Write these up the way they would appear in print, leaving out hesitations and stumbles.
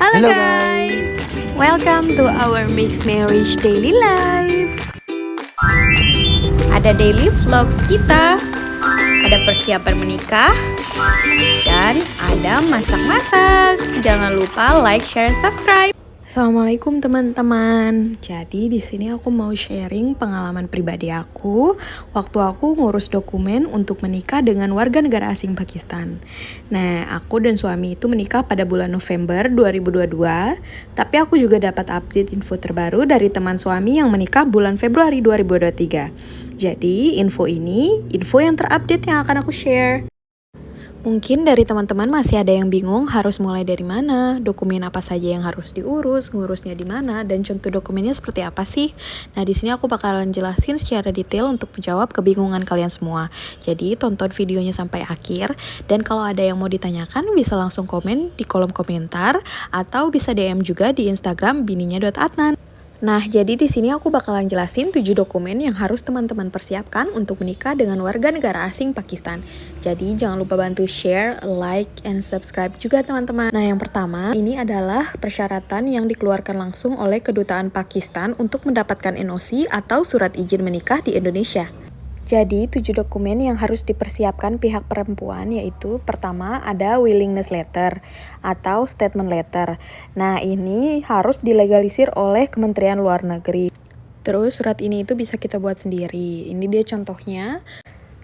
Halo guys, welcome to our mixed marriage daily life. Ada daily vlogs kita, ada persiapan menikah, dan ada masak-masak. Jangan lupa like, share, subscribe. Assalamualaikum teman-teman. Jadi di sini aku mau sharing pengalaman pribadi aku waktu aku ngurus dokumen untuk menikah dengan warga negara asing Pakistan. Nah, aku dan suami itu menikah pada bulan November 2022, tapi aku juga dapat update info terbaru dari teman suami yang menikah bulan Februari 2023. Jadi, info ini info yang terupdate yang akan aku share. Mungkin dari teman-teman masih ada yang bingung harus mulai dari mana, dokumen apa saja yang harus diurus, ngurusnya di mana, dan contoh dokumennya seperti apa sih? Nah, di sini aku bakalan jelasin secara detail untuk menjawab kebingungan kalian semua. Jadi, tonton videonya sampai akhir, dan kalau ada yang mau ditanyakan bisa langsung komen di kolom komentar atau bisa DM juga di Instagram bininya.adnan. Nah, jadi di sini aku bakalan jelasin 7 dokumen yang harus teman-teman persiapkan untuk menikah dengan warga negara asing Pakistan. Jadi, jangan lupa bantu share, like, and subscribe juga teman-teman. Nah, yang pertama, ini adalah persyaratan yang dikeluarkan langsung oleh Kedutaan Pakistan untuk mendapatkan NOC atau Surat Izin Menikah di Indonesia. Jadi, 7 dokumen yang harus dipersiapkan pihak perempuan yaitu pertama ada willingness letter atau statement letter. Nah, ini harus dilegalisir oleh Kementerian Luar Negeri. Terus surat ini itu bisa kita buat sendiri. Ini dia contohnya.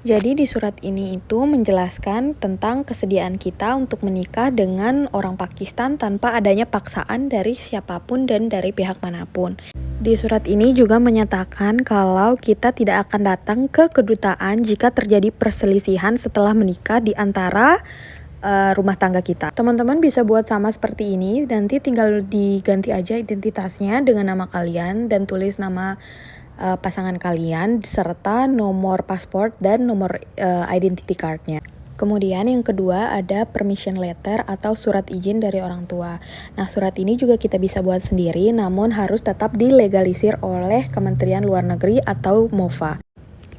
Jadi di surat ini itu menjelaskan tentang kesediaan kita untuk menikah dengan orang Pakistan tanpa adanya paksaan dari siapapun dan dari pihak manapun. Di surat ini juga menyatakan kalau kita tidak akan datang ke kedutaan jika terjadi perselisihan setelah menikah di antara rumah tangga kita. Teman-teman bisa buat sama seperti ini, nanti tinggal diganti aja identitasnya dengan nama kalian dan tulis nama pasangan kalian serta nomor paspor dan nomor identity cardnya. Kemudian yang kedua ada permission letter atau surat izin dari orang tua. Nah, surat ini juga kita bisa buat sendiri namun harus tetap dilegalisir oleh Kementerian Luar Negeri atau MOFA.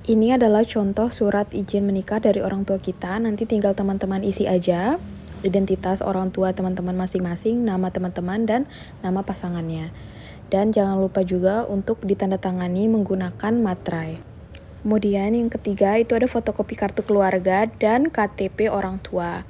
Ini adalah contoh surat izin menikah dari orang tua kita. Nanti tinggal teman-teman isi aja identitas orang tua teman-teman masing-masing, nama teman-teman dan nama pasangannya. Dan jangan lupa juga untuk ditandatangani menggunakan materai. Kemudian yang ketiga itu ada fotokopi kartu keluarga dan KTP orang tua.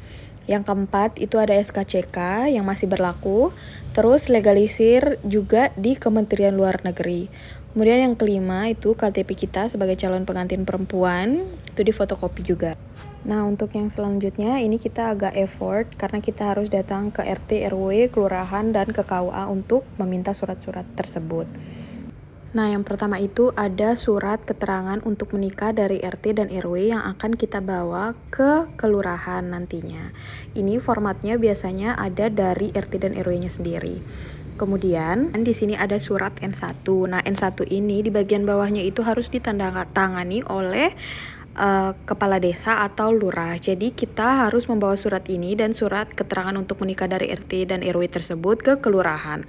Yang keempat itu ada SKCK yang masih berlaku. Terus legalisir juga di Kementerian Luar Negeri. Kemudian yang kelima itu KTP kita sebagai calon pengantin perempuan, itu di fotokopi juga. Nah, untuk yang selanjutnya ini kita agak effort karena kita harus datang ke RT, RW, kelurahan, dan ke KUA untuk meminta surat-surat tersebut. Nah, yang pertama itu ada surat keterangan untuk menikah dari RT dan RW yang akan kita bawa ke kelurahan nantinya. Ini formatnya biasanya ada dari RT dan RW-nya sendiri. Kemudian di sini ada surat N1. Nah, N1 ini di bagian bawahnya itu harus ditandatangani oleh kepala desa atau lurah. Jadi kita harus membawa surat ini dan surat keterangan untuk menikah dari RT dan RW tersebut ke kelurahan.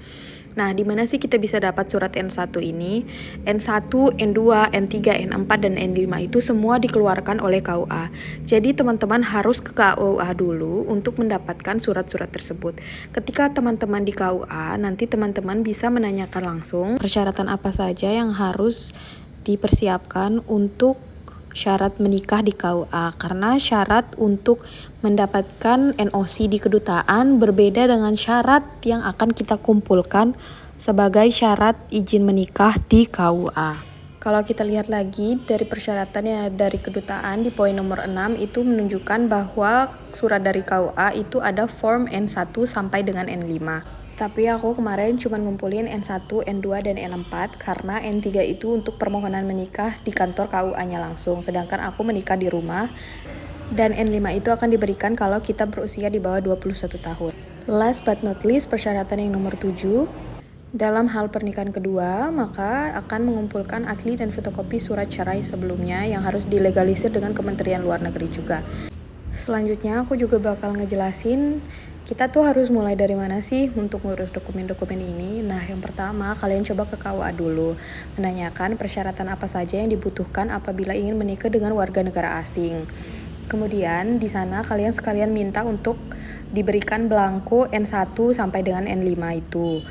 Nah, di mana sih kita bisa dapat surat N1 ini? N1, N2, N3, N4, dan N5 itu semua dikeluarkan oleh KUA. Jadi teman-teman harus ke KUA dulu untuk mendapatkan surat-surat tersebut. Ketika teman-teman di KUA, nanti teman-teman bisa menanyakan langsung persyaratan apa saja yang harus dipersiapkan untuk syarat menikah di KUA, karena syarat untuk mendapatkan NOC di kedutaan berbeda dengan syarat yang akan kita kumpulkan sebagai syarat izin menikah di KUA. Kalau kita lihat lagi dari persyaratannya dari kedutaan di poin nomor 6 itu menunjukkan bahwa surat dari KUA itu ada form N1 sampai dengan N5. Tapi aku kemarin cuma ngumpulin N1, N2, dan N4 karena N3 itu untuk permohonan menikah di kantor KUA-nya langsung. Sedangkan aku menikah di rumah. Dan N5 itu akan diberikan kalau kita berusia di bawah 21 tahun. Last but not least, persyaratan yang nomor 7. Dalam hal pernikahan kedua, maka akan mengumpulkan asli dan fotokopi surat cerai sebelumnya yang harus dilegalisir dengan Kementerian Luar Negeri juga. Selanjutnya aku juga bakal ngejelasin kita tuh harus mulai dari mana sih untuk ngurus dokumen-dokumen ini. Nah, yang pertama kalian coba ke KUA dulu, menanyakan persyaratan apa saja yang dibutuhkan apabila ingin menikah dengan warga negara asing. Kemudian di sana kalian sekalian minta untuk diberikan belangko N1 sampai dengan N5 itu.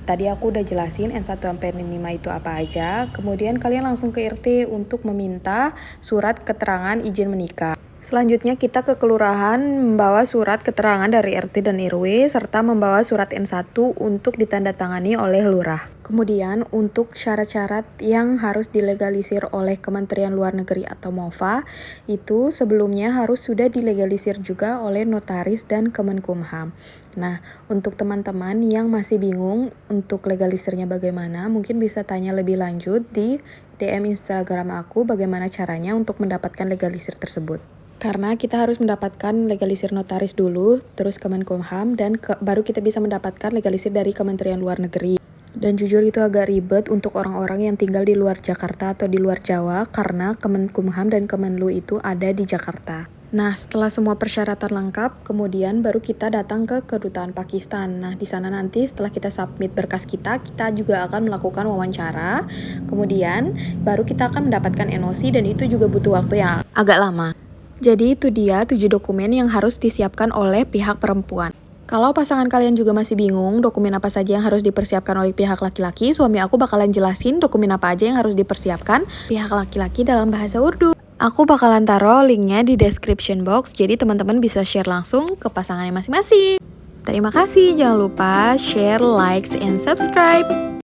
Tadi aku udah jelasin N1 sampai N5 itu apa aja. Kemudian kalian langsung ke RT untuk meminta surat keterangan izin menikah. Selanjutnya kita ke kelurahan membawa surat keterangan dari RT dan RW serta membawa surat N1 untuk ditandatangani oleh lurah. Kemudian untuk syarat-syarat yang harus dilegalisir oleh Kementerian Luar Negeri atau MOFA itu sebelumnya harus sudah dilegalisir juga oleh notaris dan Kemenkumham. Nah, untuk teman-teman yang masih bingung untuk legalisirnya bagaimana, mungkin bisa tanya lebih lanjut di DM Instagram aku bagaimana caranya untuk mendapatkan legalisir tersebut. Karena kita harus mendapatkan legalisir notaris dulu, terus Kemenkumham, dan baru kita bisa mendapatkan legalisir dari Kementerian Luar Negeri. Dan jujur itu agak ribet untuk orang-orang yang tinggal di luar Jakarta atau di luar Jawa, karena Kemenkumham dan Kemenlu itu ada di Jakarta. Nah, setelah semua persyaratan lengkap, kemudian baru kita datang ke kedutaan Pakistan. Nah, di sana nanti setelah kita submit berkas kita juga akan melakukan wawancara. Kemudian baru kita akan mendapatkan NOC dan itu juga butuh waktu yang agak lama. Jadi itu dia 7 dokumen yang harus disiapkan oleh pihak perempuan. Kalau pasangan kalian juga masih bingung dokumen apa saja yang harus dipersiapkan oleh pihak laki-laki, suami aku bakalan jelasin dokumen apa aja yang harus dipersiapkan pihak laki-laki dalam bahasa Urdu. Aku bakalan taruh linknya di description box, jadi teman-teman bisa share langsung ke pasangannya masing-masing. Terima kasih, jangan lupa share, likes, and subscribe.